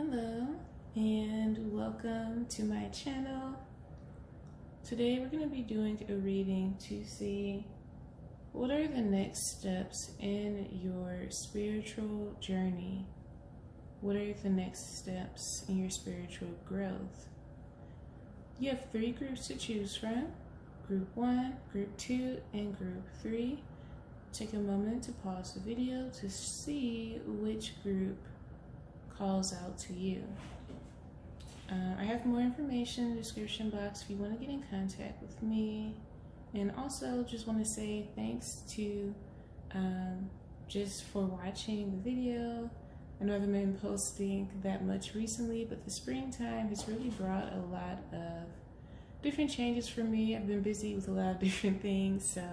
Hello and welcome to my channel. Today we're going to be doing a reading to see what are the next steps in your spiritual journey. What are the next steps in your spiritual growth? You have 3 groups to choose from: Group 1, Group 2, and Group 3. Take a moment to pause the video to see which group calls out to you. I have more information in the description box if you want to get in contact with me. And also just want to say thanks to just for watching the video. I know I haven't been posting that much recently, but the springtime has really brought a lot of different changes for me. I've been busy with a lot of different things, so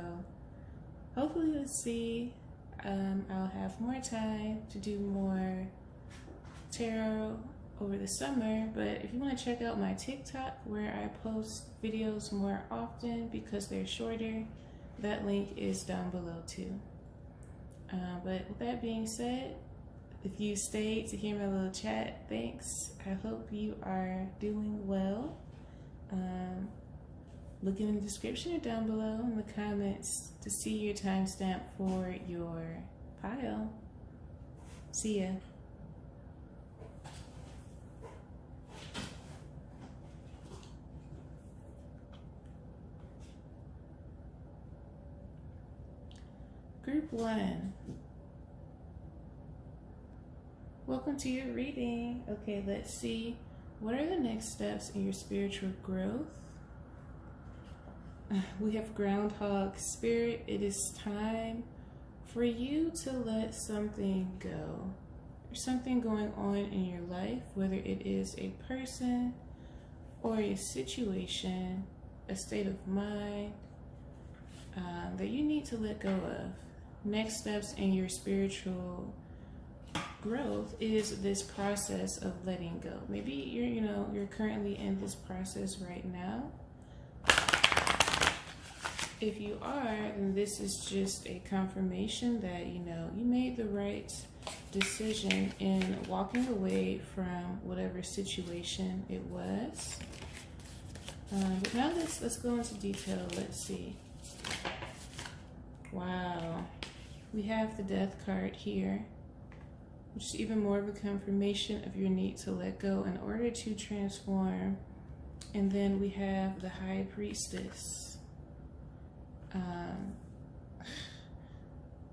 hopefully let's see. I'll have more time to do more tarot over the summer, but if you want to check out my TikTok where I post videos more often because they're shorter, that link is down below too. But with that being said, if you stayed to hear my little chat, thanks. I hope you are doing well. Look in the description or down below in the comments to see your timestamp for your pile. See ya. Group 1. Welcome to your reading. Okay, let's see. What are the next steps in your spiritual growth? We have Groundhog Spirit. It is time for you to let something go. There's something going on in your life, whether it is a person or a situation, a state of mind, that you need to let go of. Next steps in your spiritual growth is this process of letting go. Maybe you're currently in this process right now. If you are, then this is just a confirmation that you made the right decision in walking away from whatever situation it was. But now let's go into detail. Let's see. Wow. We have the Death card here, which is even more of a confirmation of your need to let go in order to transform. And then we have the High Priestess.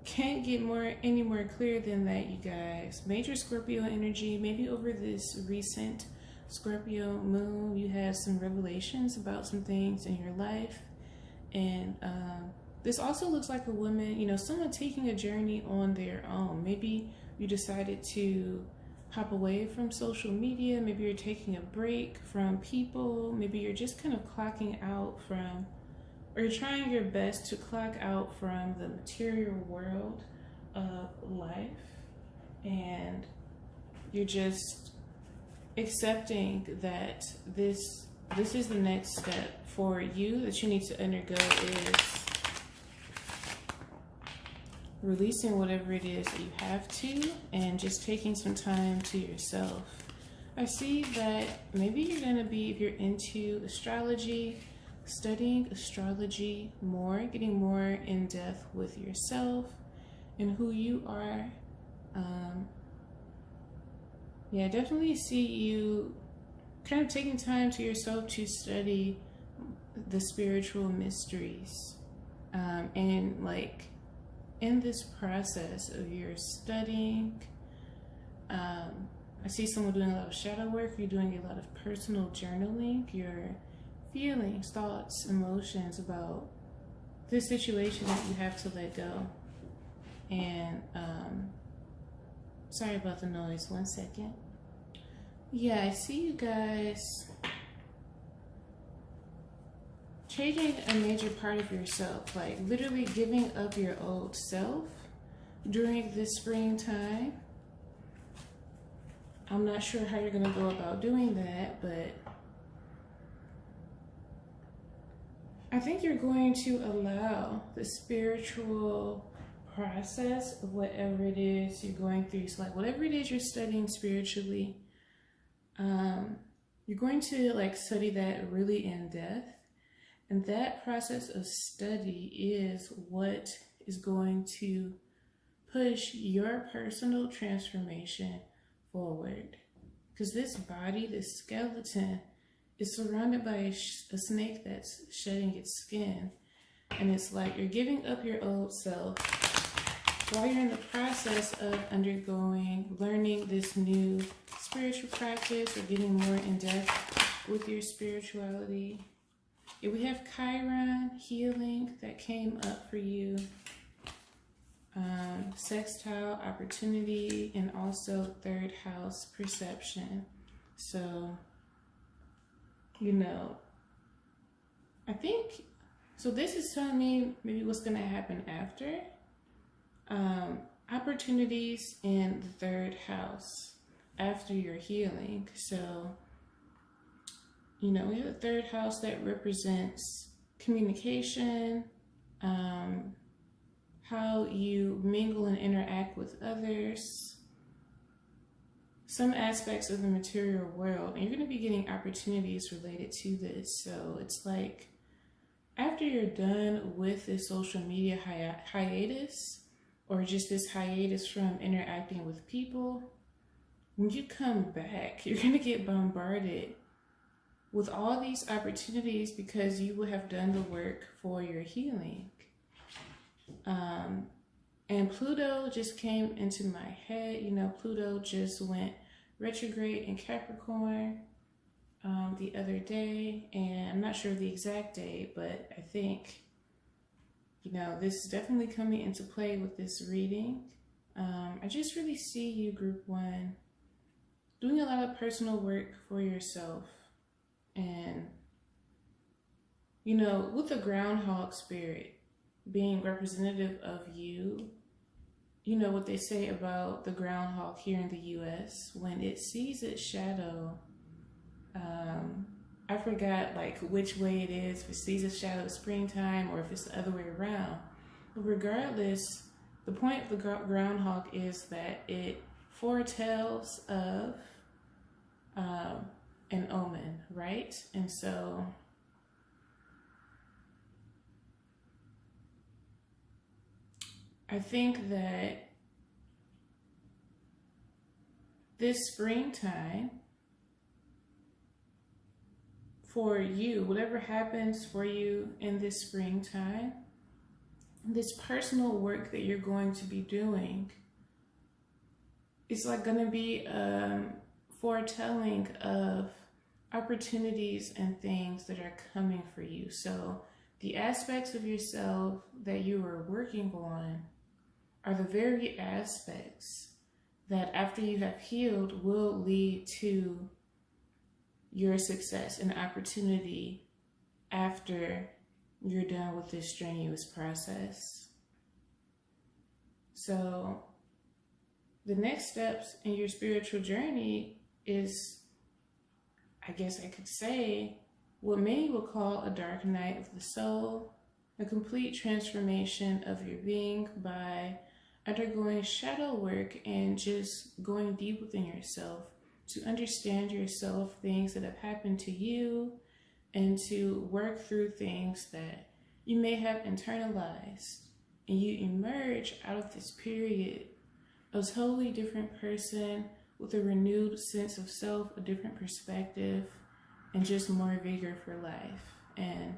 Can't get any more clear than that, you guys. Major Scorpio energy. Maybe over this recent Scorpio moon, you had some revelations about some things in your life. And this also looks like a woman, someone taking a journey on their own. Maybe you decided to hop away from social media. Maybe you're taking a break from people. Maybe you're just kind of clocking out from, or you're trying your best to clock out from the material world of life. And you're just accepting that this is the next step for you that you need to undergo, is releasing whatever it is that you have to and just taking some time to yourself. I see that maybe you're going to be, if you're into astrology, studying astrology more, getting more in depth with yourself and who you are. Yeah, definitely see you kind of taking time to yourself to study the spiritual mysteries. And like in this process of your studying, I see someone doing a lot of shadow work. You're doing a lot of personal journaling. Your feelings, thoughts, emotions about this situation that you have to let go. And sorry about the noise, 1 second. Yeah, I see you guys changing a major part of yourself, like literally giving up your old self during this springtime. I'm not sure how you're gonna go about doing that, but I think you're going to allow the spiritual process of whatever it is you're going through. So like whatever it is you're studying spiritually, You're going to like study that really in depth. And that process of study is what is going to push your personal transformation forward. Because this body, this skeleton, is surrounded by a snake that's shedding its skin. And it's like you're giving up your old self while you're in the process of learning this new spiritual practice or getting more in depth with your spirituality. Yeah, we have Chiron, healing, that came up for you. Sextile, opportunity, and also third house, perception. So, you know, I think, so this is telling me maybe what's going to happen after. Opportunities in the third house after your healing. So, you know, we have the third house that represents communication, how you mingle and interact with others, some aspects of the material world. And you're going to be getting opportunities related to this. So it's like after you're done with this social media hiatus, or just this hiatus from interacting with people, when you come back, you're going to get bombarded with all these opportunities because you will have done the work for your healing. And Pluto just came into my head. You know, Pluto just went retrograde in Capricorn the other day, and I'm not sure the exact day, but I think, you know, this is definitely coming into play with this reading. I just really see you, Group 1, doing a lot of personal work for yourself. And, you know, with the groundhog spirit being representative of you, you know what they say about the groundhog here in the US, when it sees its shadow, I forgot like which way it is, if it sees its shadow at springtime or if it's the other way around. But regardless, the point of the groundhog is that it foretells of an omen, right? And so I think that this springtime for you, whatever happens for you in this springtime, this personal work that you're going to be doing, it's like going to be foretelling of opportunities and things that are coming for you. So the aspects of yourself that you are working on are the very aspects that after you have healed will lead to your success and opportunity after you're done with this strenuous process. So the next steps in your spiritual journey is, I guess I could say, what many will call a dark night of the soul, a complete transformation of your being by undergoing shadow work and just going deep within yourself to understand yourself, things that have happened to you, and to work through things that you may have internalized. And you emerge out of this period a totally different person with a renewed sense of self, a different perspective, and just more vigor for life. And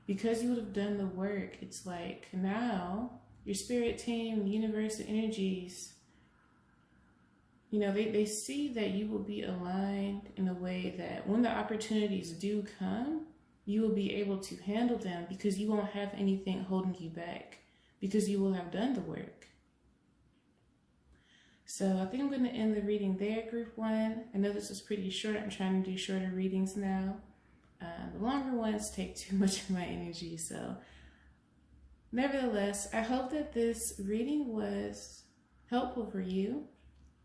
because you would have done the work, it's like now your spirit team, the universe, the energies, you know, they see that you will be aligned in a way that when the opportunities do come, you will be able to handle them because you won't have anything holding you back because you will have done the work. So I think I'm going to end the reading there, Group 1. I know this was pretty short. I'm trying to do shorter readings now. The longer ones take too much of my energy. So nevertheless, I hope that this reading was helpful for you.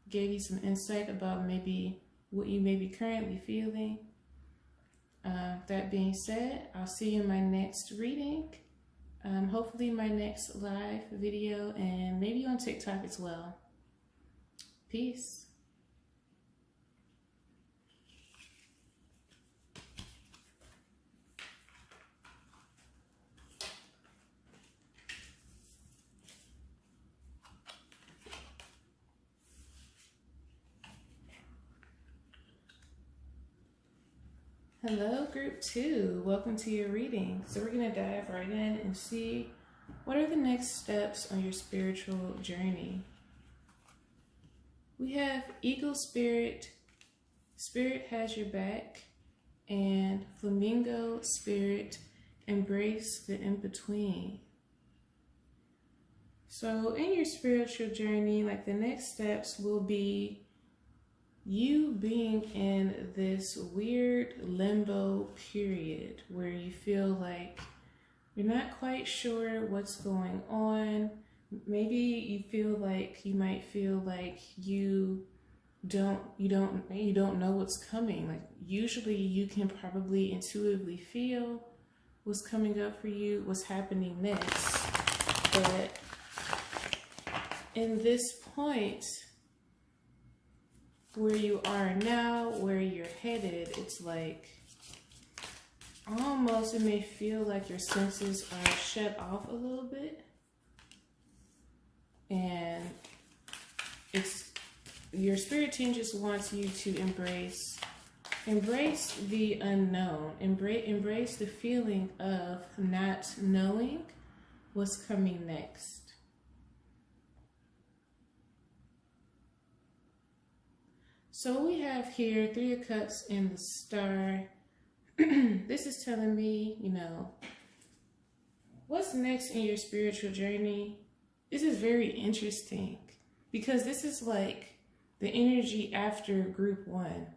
Gave you some insight about maybe what you may be currently feeling. That being said, I'll see you in my next reading. Hopefully my next live video, and maybe on TikTok as well. Peace. Hello, group 2. Welcome to your reading. So we're going to dive right in and see what are the next steps on your spiritual journey. We have Eagle Spirit, Spirit has your back, and Flamingo Spirit, embrace the in-between. So in your spiritual journey, like the next steps will be you being in this weird limbo period where you feel like you're not quite sure what's going on. Maybe you might feel like you don't know what's coming. Like usually you can probably intuitively feel what's coming up for you, what's happening next. But in this point where you are now, where you're headed, it's like almost it may feel like your senses are shut off a little bit, and it's your spirit team just wants you to embrace the unknown, embrace the feeling of not knowing what's coming next. So we have here 3 of Cups and the Star. This is telling me, what's next in your spiritual journey. This is very interesting because this is like the energy after group 1.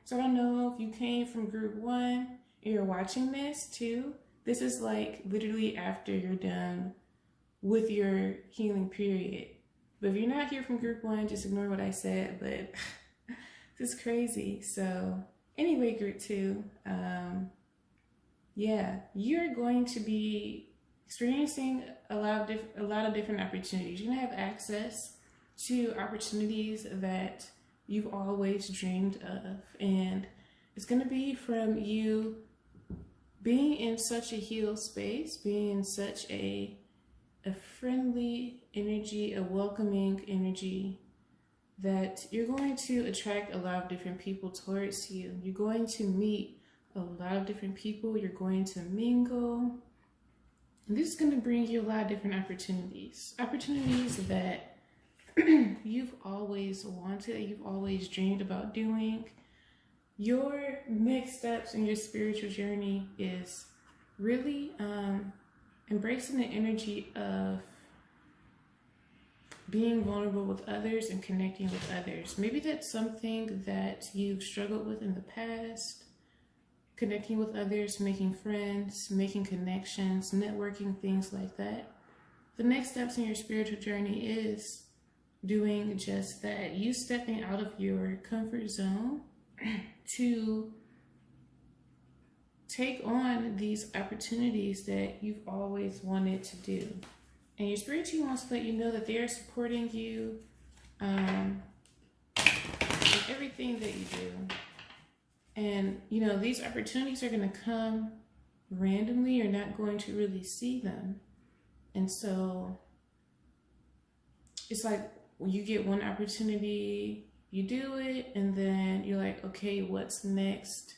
So I don't know if you came from group 1 and you're watching this too. This is like literally after you're done with your healing period. But if you're not here from group 1, just ignore what I said, but this is crazy. So anyway, group 2, yeah, you're going to be experiencing a lot of different opportunities. You're gonna have access to opportunities that you've always dreamed of, and it's gonna be from you being in such a healed space, being in such a friendly energy, a welcoming energy, that you're going to attract a lot of different people towards you. You're going to meet a lot of different people. You're going to mingle. And this is going to bring you a lot of different opportunities. Opportunities that you've always wanted, you've always dreamed about doing. Your next steps in your spiritual journey is really embracing the energy of being vulnerable with others and connecting with others. Maybe that's something that you've struggled with in the past. Connecting with others, making friends, making connections, networking, things like that. The next steps in your spiritual journey is doing just that. You stepping out of your comfort zone to take on these opportunities that you've always wanted to do. And your spirit team wants to let you know that they are supporting you in everything that you do. And, these opportunities are going to come randomly. You're not going to really see them. And so it's like when you get one opportunity, you do it, and then you're like, okay, what's next?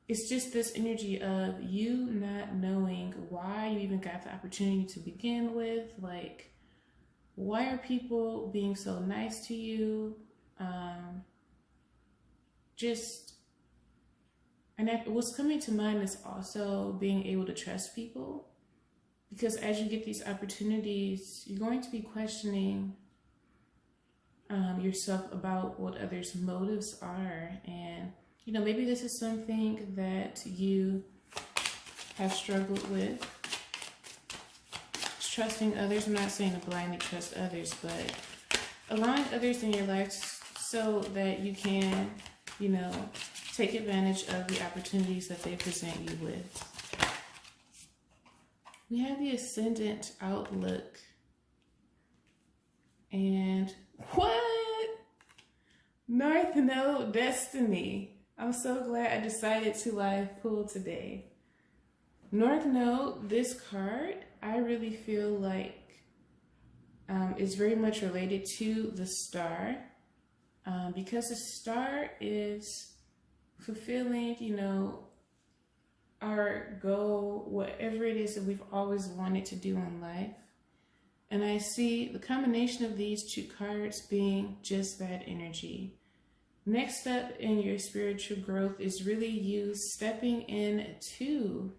It's just this energy of you not knowing why you even got the opportunity to begin with. Like, why are people being so nice to you? What's coming to mind is also being able to trust people. Because as you get these opportunities, you're going to be questioning yourself about what others' motives are. And maybe this is something that you have struggled with. It's trusting others. I'm not saying to blindly trust others, but allowing others in your life so that you can, take advantage of the opportunities that they present you with. We have the Ascendant Outlook. And what? North Node Destiny. I'm so glad I decided to live pull today. North Node, this card, I really feel like is very much related to the Star, because the Star is fulfilling, you know, our goal, whatever it is that we've always wanted to do in life. And I see the combination of these two cards being just that energy. Next step in your spiritual growth is really you stepping into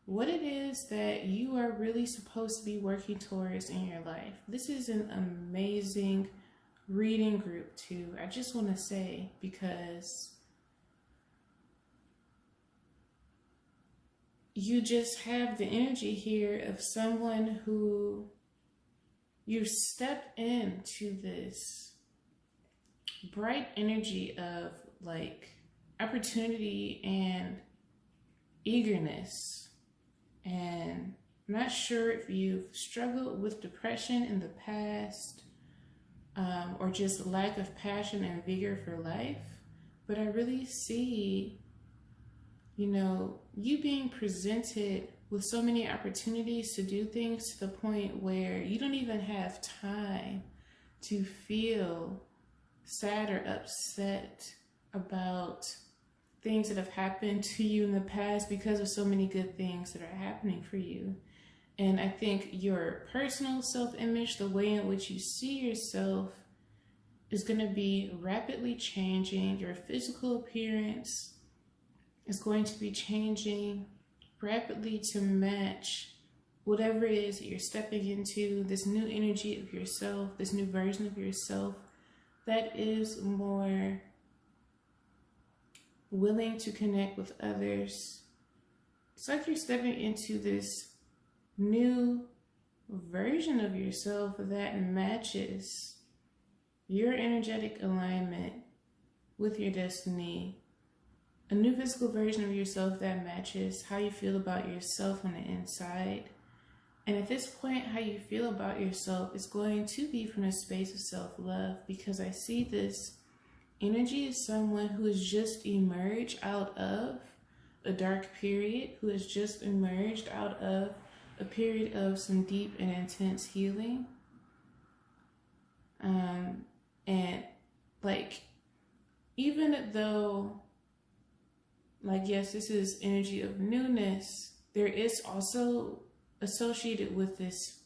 what it is that you are really supposed to be working towards in your life. This is an amazing reading group too. I just want to say, because you just have the energy here of someone who you step into this bright energy of like opportunity and eagerness. And I'm not sure if you've struggled with depression in the past, or just lack of passion and vigor for life, but I really see, you know, you being presented with so many opportunities to do things to the point where you don't even have time to feel sad or upset about things that have happened to you in the past because of so many good things that are happening for you. And I think your personal self-image, the way in which you see yourself, is going to be rapidly changing. Your physical appearance is going to be changing rapidly to match whatever it is that you're stepping into, this new energy of yourself, this new version of yourself that is more willing to connect with others. It's like you're stepping into this new version of yourself that matches your energetic alignment with your destiny. A new physical version of yourself that matches how you feel about yourself on the inside. And at this point, how you feel about yourself is going to be from a space of self-love, because I see this energy as someone who has just emerged out of a dark period, who has just emerged out of a period of some deep and intense healing. And like, even though, like, yes, this is energy of newness, there is also associated with this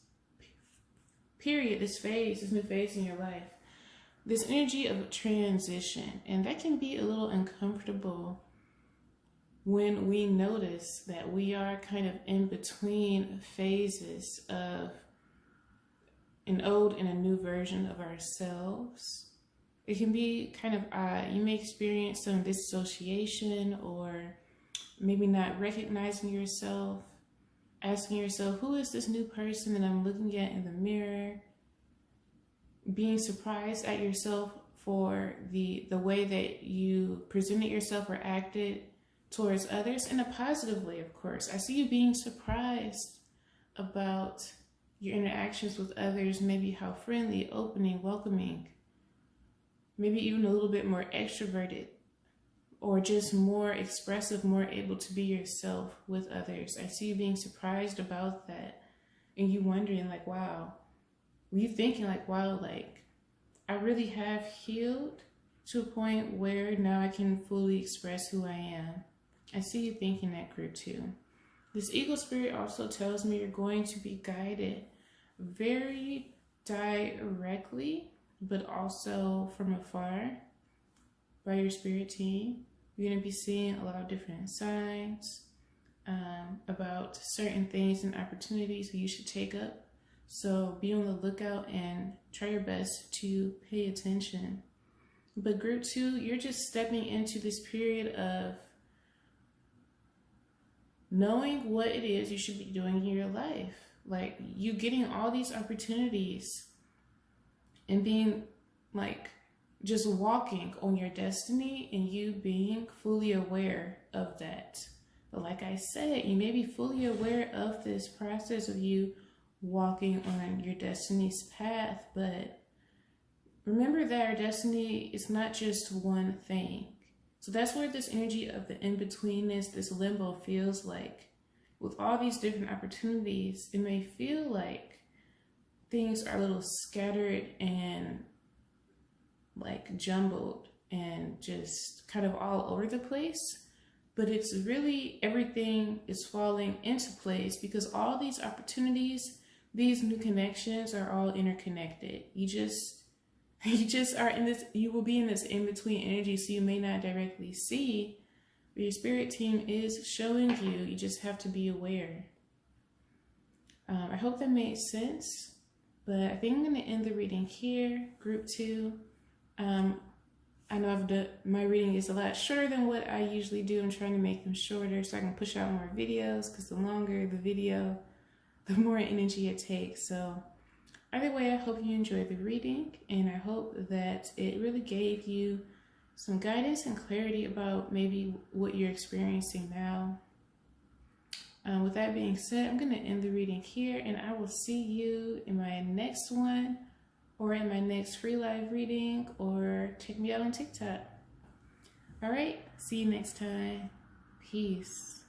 period, this phase, this new phase in your life, this energy of transition. And that can be a little uncomfortable when we notice that we are kind of in between phases of an old and a new version of ourselves. It can be kind of odd. You may experience some dissociation, or maybe not recognizing yourself, asking yourself, who is this new person that I'm looking at in the mirror? Being surprised at yourself for the way that you presented yourself or acted towards others, in a positive way, of course. I see you being surprised about your interactions with others, maybe how friendly, opening, welcoming, maybe even a little bit more extroverted, or just more expressive, more able to be yourself with others. I see you being surprised about that, and you wondering like, wow, were you thinking like, wow, like I really have healed to a point where now I can fully express who I am. I see you thinking that, group too. This eagle spirit also tells me you're going to be guided very directly, but also from afar by your spirit team. You're going to be seeing a lot of different signs about certain things and opportunities that you should take up. So be on the lookout and try your best to pay attention. But group 2, you're just stepping into this period of knowing what it is you should be doing in your life. Like, you getting all these opportunities and being like just walking on your destiny, and you being fully aware of that. But like I said, you may be fully aware of this process of you walking on your destiny's path, but remember that our destiny is not just one thing. So that's where this energy of the in-betweenness, this limbo, feels like. With all these different opportunities, it may feel like things are a little scattered and like jumbled and just kind of all over the place, but it's really everything is falling into place because all these opportunities, these new connections are all interconnected. You just are in this, you will be in this in-between energy, so you may not directly see, but your spirit team is showing you. You just have to be aware. I hope that made sense, but I think I'm going to end the reading here, group 2. I know my reading is a lot shorter than what I usually do. I'm trying to make them shorter so I can push out more videos, because the longer the video, the more energy it takes. So either way, I hope you enjoyed the reading, and I hope that it really gave you some guidance and clarity about maybe what you're experiencing now. With that being said, I'm going to end the reading here, and I will see you in my next one, or in my next free live reading, or check me out on TikTok. All right, see you next time. Peace.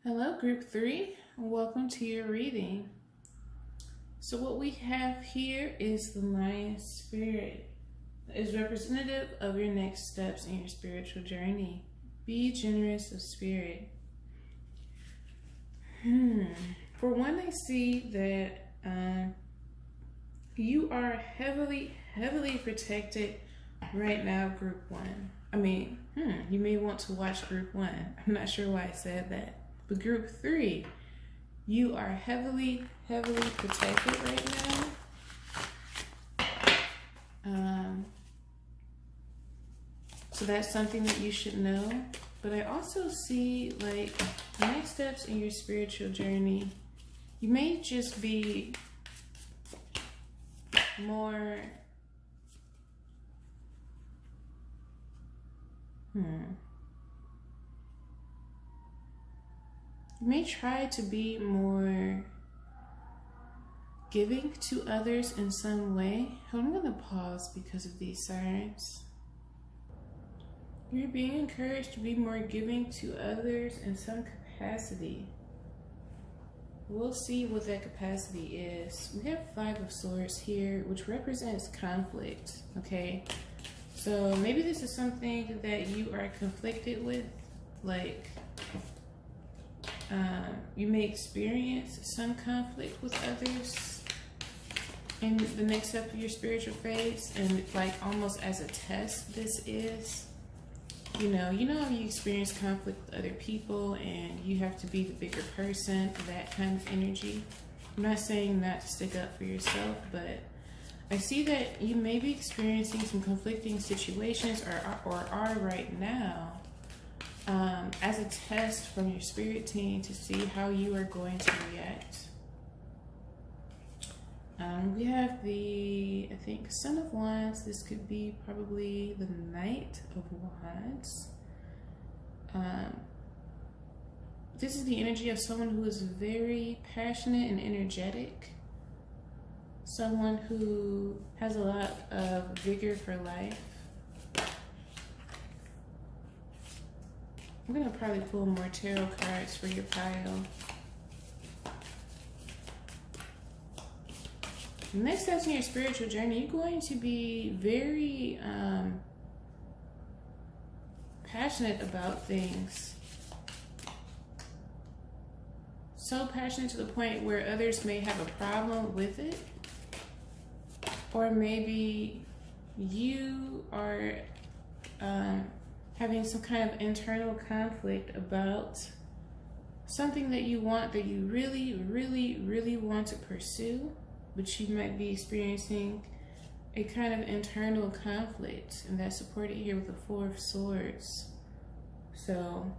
Hello, group 3. Welcome to your reading. So what we have here is the Lion Spirit. It's representative of your next steps in your spiritual journey. Be generous of spirit. For one, I see that you are heavily protected right now, group 1. I mean, you may want to watch group 1. I'm not sure why I said that. But group 3, you are heavily protected right now. So that's something that you should know. But I also see, like, the next steps in your spiritual journey, you may just be more, you may try to be more giving to others in some way. I'm going to pause because of these sirens. You're being encouraged to be more giving to others in some capacity. We'll see what that capacity is. We have 5 of Swords here, which represents conflict, okay? So maybe this is something that you are conflicted with, like, you may experience some conflict with others in the next step of your spiritual phase, and like almost as a test this is. You know how you experience conflict with other people and you have to be the bigger person, that kind of energy. I'm not saying not to stick up for yourself, but I see that you may be experiencing some conflicting situations or are right now, as a test from your spirit team to see how you are going to react. We have the, I think, Son of Wands. This could be probably the Knight of Wands. This is the energy of someone who is very passionate and energetic. Someone who has a lot of vigor for life. I'm going to probably pull more tarot cards for your pile. Next steps in your spiritual journey, you're going to be very passionate about things. So passionate to the point where others may have a problem with it. Or maybe you are having some kind of internal conflict about something that you want, that you really want to pursue, but you might be experiencing a kind of internal conflict, and that's supported here with the 4 of Swords. So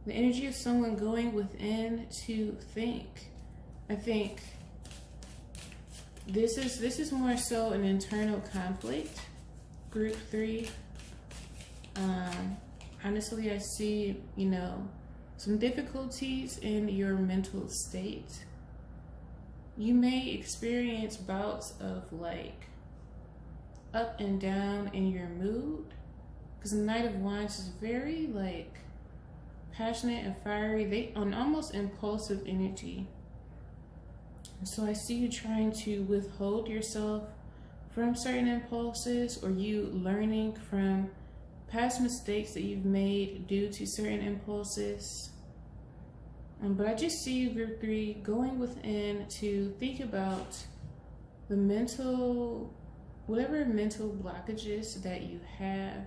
the energy of someone going within to think. I think this is more so an internal conflict, group 3. Honestly, I see, some difficulties in your mental state. You may experience bouts of like up and down in your mood, because the Knight of Wands is very like passionate and fiery. They on almost impulsive energy. So I see you trying to withhold yourself from certain impulses, or you learning from past mistakes that you've made due to certain impulses. But I just see you, group 3, going within to think about the mental, whatever mental blockages that you have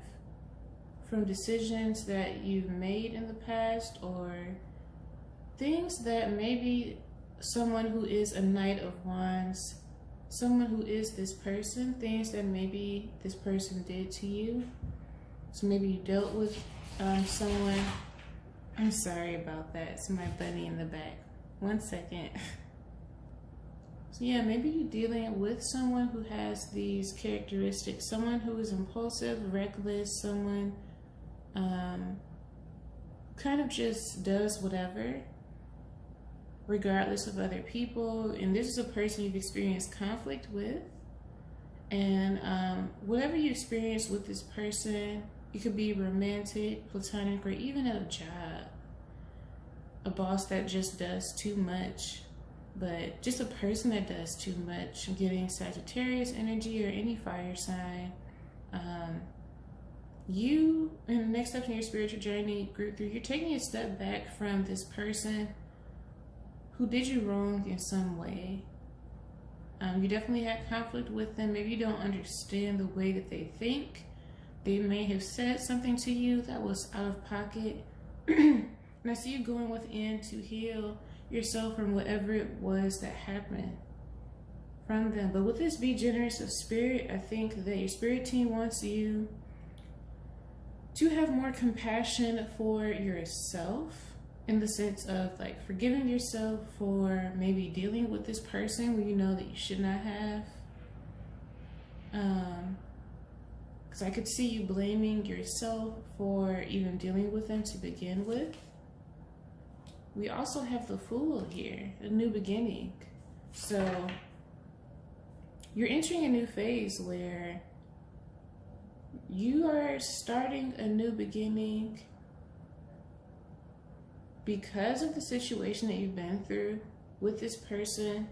from decisions that you've made in the past, or things that maybe someone who is a Knight of Wands, someone who is this person, things that maybe this person did to you. So maybe you dealt with someone. I'm sorry about that. It's my bunny in the back. 1 second. So yeah, maybe you're dealing with someone who has these characteristics. Someone who is impulsive, reckless, someone kind of just does whatever, regardless of other people. And this is a person you've experienced conflict with. And whatever you experience with this person, it could be romantic, platonic, or even at a job. A boss that just does too much, but just a person that does too much. I'm getting Sagittarius energy or any fire sign. You, in the next step in your spiritual journey, group 3, you're taking a step back from this person who did you wrong in some way. You definitely had conflict with them. Maybe you don't understand the way that they think. They may have said something to you that was out of pocket. And I see you going within to heal yourself from whatever it was that happened from them. But with this, be generous of spirit. I think that your spirit team wants you to have more compassion for yourself, in the sense of like forgiving yourself for maybe dealing with this person when you know that you should not have. Because I could see you blaming yourself for even dealing with them to begin with. We also have the Fool here, a new beginning. So you're entering a new phase where you are starting a new beginning because of the situation that you've been through with this person,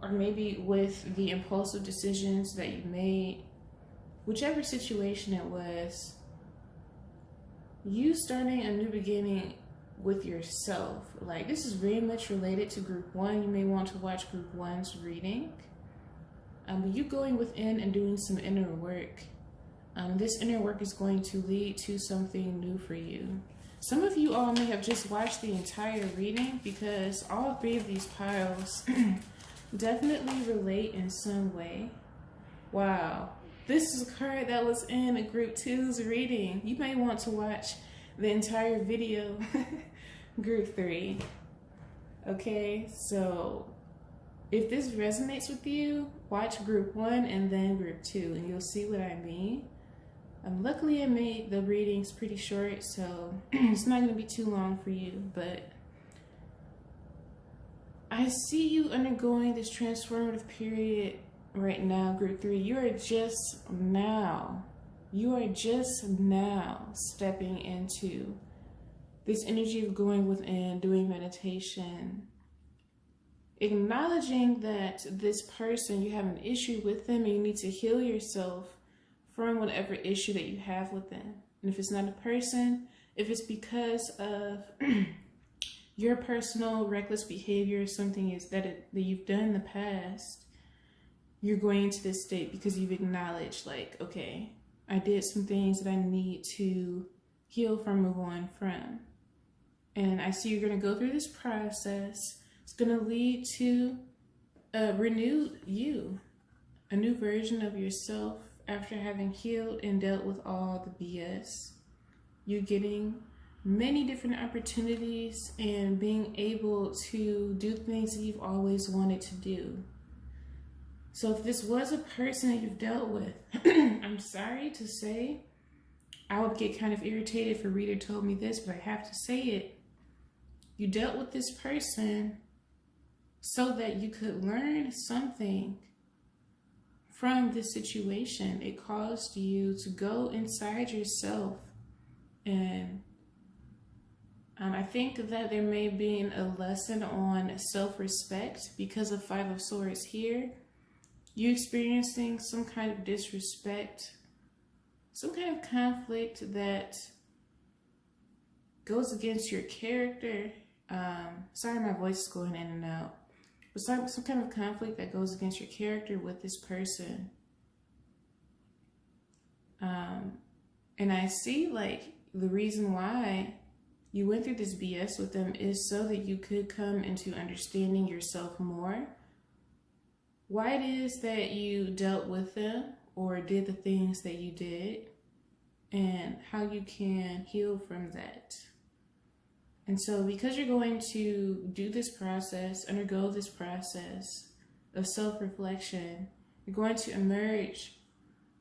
or maybe with the impulsive decisions that you made. Whichever situation it was, you starting a new beginning with yourself. Like, this is very much related to group 1. You may want to watch group 1's reading. But you going within and doing some inner work. This inner work is going to lead to something new for you. Some of you all may have just watched the entire reading, because all 3 of these piles definitely relate in some way. Wow. This is a card that was in a group 2's reading. You may want to watch the entire video, group 3. Okay, so if this resonates with you, watch group 1 and then group 2, and you'll see what I mean. Luckily, I made the readings pretty short, so it's not going to be too long for you, but I see you undergoing this transformative period right now, group 3. You are just now stepping into this energy of going within, doing meditation, acknowledging that this person, you have an issue with them and you need to heal yourself from whatever issue that you have with them. And if it's not a person, if it's because of your personal reckless behavior or something that you've done in the past, you're going into this state because you've acknowledged, like, okay, I did some things that I need to heal from, move on from. And I see you're going to go through this process. It's going to lead to a renewed you, a new version of yourself after having healed and dealt with all the BS. You getting many different opportunities and being able to do things that you've always wanted to do. So if this was a person that you've dealt with, I'm sorry to say, I would get kind of irritated if a reader told me this, but I have to say it. You dealt with this person so that you could learn something from this situation. It caused you to go inside yourself. And I think that there may be a lesson on self-respect because of Five of Swords here. You experiencing some kind of disrespect, some kind of conflict that goes against your character. Sorry, my voice is going in and out. But some kind of conflict that goes against your character with this person. And I see like the reason why you went through this BS with them is so that you could come into understanding yourself more. Why it is that you dealt with them or did the things that you did, and how you can heal from that. And so because you're going to do this process, undergo this process of self-reflection, you're going to emerge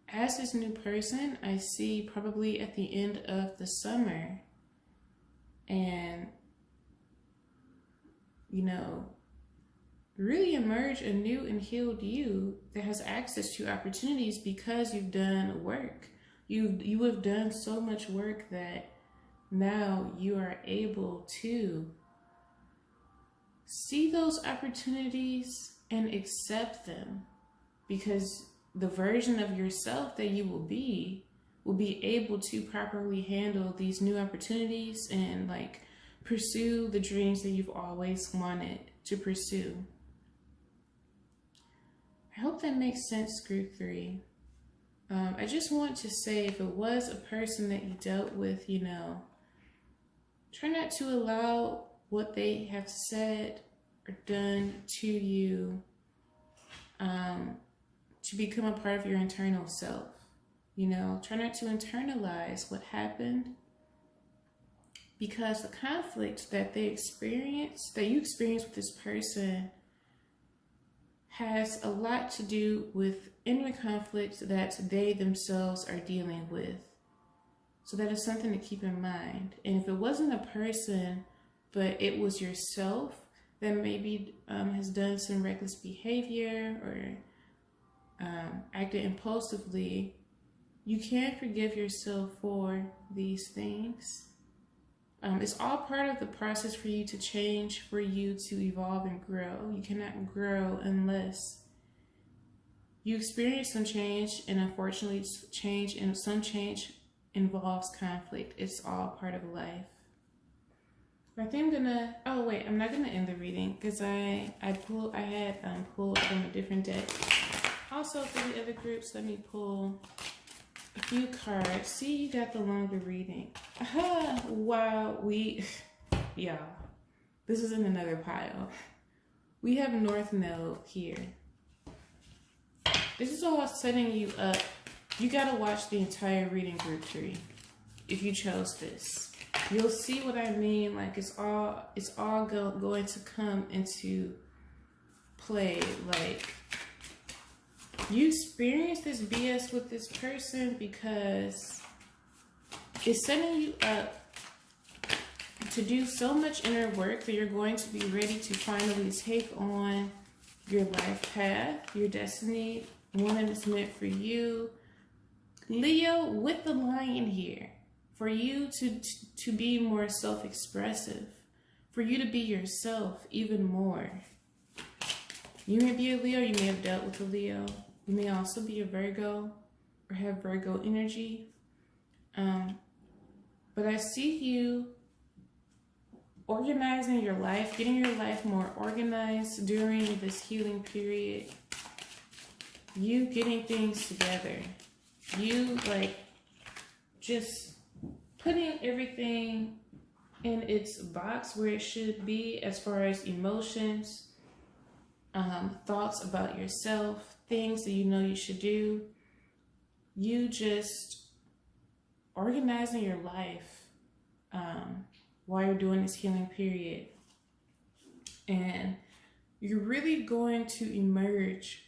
as this new person. I see probably at the end of the summer. And, you know, really emerge a new and healed you that has access to opportunities because you've done work. You have done so much work that now you are able to see those opportunities and accept them, because the version of yourself that you will be able to properly handle these new opportunities and like pursue the dreams that you've always wanted to pursue. I hope that makes sense, Group 3. I just want to say, if it was a person that you dealt with, you know, try not to allow what they have said or done to you to become a part of your internal self. You know, try not to internalize what happened, because the conflict that you experience with this person has a lot to do with inner conflict that they themselves are dealing with. So that is something to keep in mind. And if it wasn't a person, but it was yourself that maybe has done some reckless behavior or acted impulsively, you can forgive yourself for these things. It's all part of the process for you to change, for you to evolve and grow. You cannot grow unless you experience some change, and unfortunately some change involves conflict. It's all part of life. I think I'm not gonna end the reading because I had pulled from a different deck. Also for the other groups, let me pull a few cards. See, you got the longer reading. Wow, yeah, this is in another pile. We have North Node here. This is all setting you up. You gotta watch the entire reading, Group 3. If you chose this, you'll see what I mean. Like it's all going to come into play. Like, you experience this BS with this person because it's setting you up to do so much inner work that you're going to be ready to finally take on your life path, your destiny, one that is meant for you. Leo with the lion here, for you to be more self-expressive, for you to be yourself even more. You may be a Leo, you may have dealt with a Leo. You may also be a Virgo or have Virgo energy. But I see you organizing your life, getting your life more organized during this healing period. You getting things together. You like just putting everything in its box where it should be as far as emotions, thoughts about yourself, things that you know you should do. You just organizing your life while you're doing this healing period. And you're really going to emerge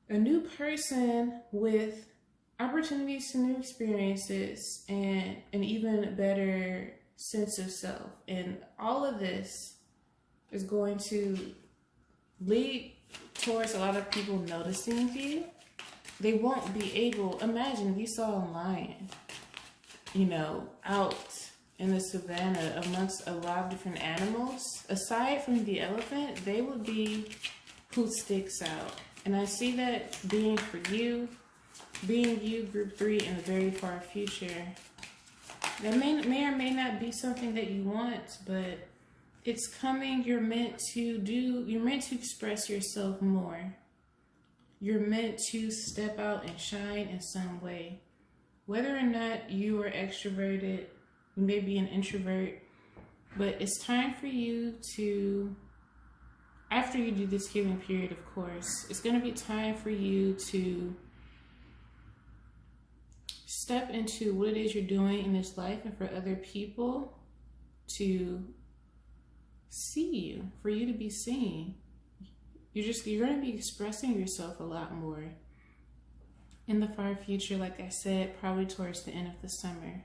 a new person with opportunities to new experiences and an even better sense of self. And all of this is going to lead towards a lot of people noticing you. They won't be able, imagine if you saw a lion, you know, out in the savannah amongst a lot of different animals. Aside from the elephant, they would be who sticks out. And I see that being for you, being you, group 3, in the very far future. That may or may not be something that you want, but it's coming. You're meant to express yourself more. You're meant to step out and shine in some way. Whether or not you are extroverted, you may be an introvert, but it's time for you to, after you do this healing period, of course, it's going to be time for you to step into what it is you're doing in this life, and for other people to see you, for you to be seen. You're going to be expressing yourself a lot more in the far future, like I said, probably towards the end of the summer.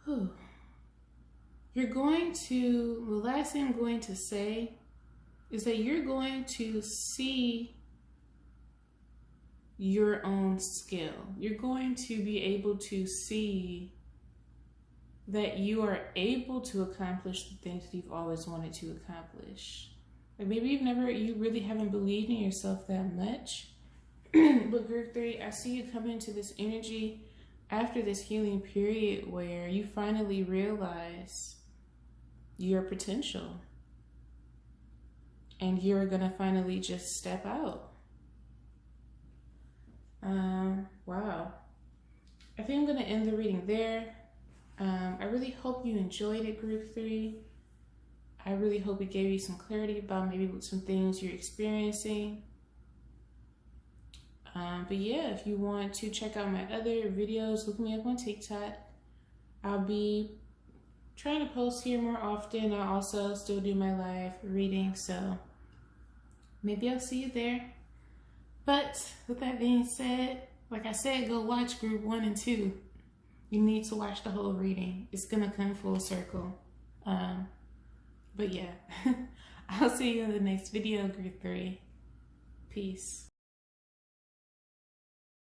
Whew. You're going to, the last thing I'm going to say is that you're going to see your own skill. You're going to be able to see that you are able to accomplish the things that you've always wanted to accomplish. Like maybe you really haven't believed in yourself that much. But group 3, I see you come into this energy after this healing period where you finally realize your potential. And you're gonna finally just step out. Wow. I think I'm gonna end the reading there. I really hope you enjoyed it, group 3. I really hope it gave you some clarity about maybe some things you're experiencing. But yeah, if you want to check out my other videos, look me up on TikTok. I'll be trying to post here more often. I also still do my live reading, so maybe I'll see you there. But with that being said, like I said, go watch group 1 and 2. You need to watch the whole reading. It's gonna come full circle. But yeah, I'll see you in the next video, group 3. Peace.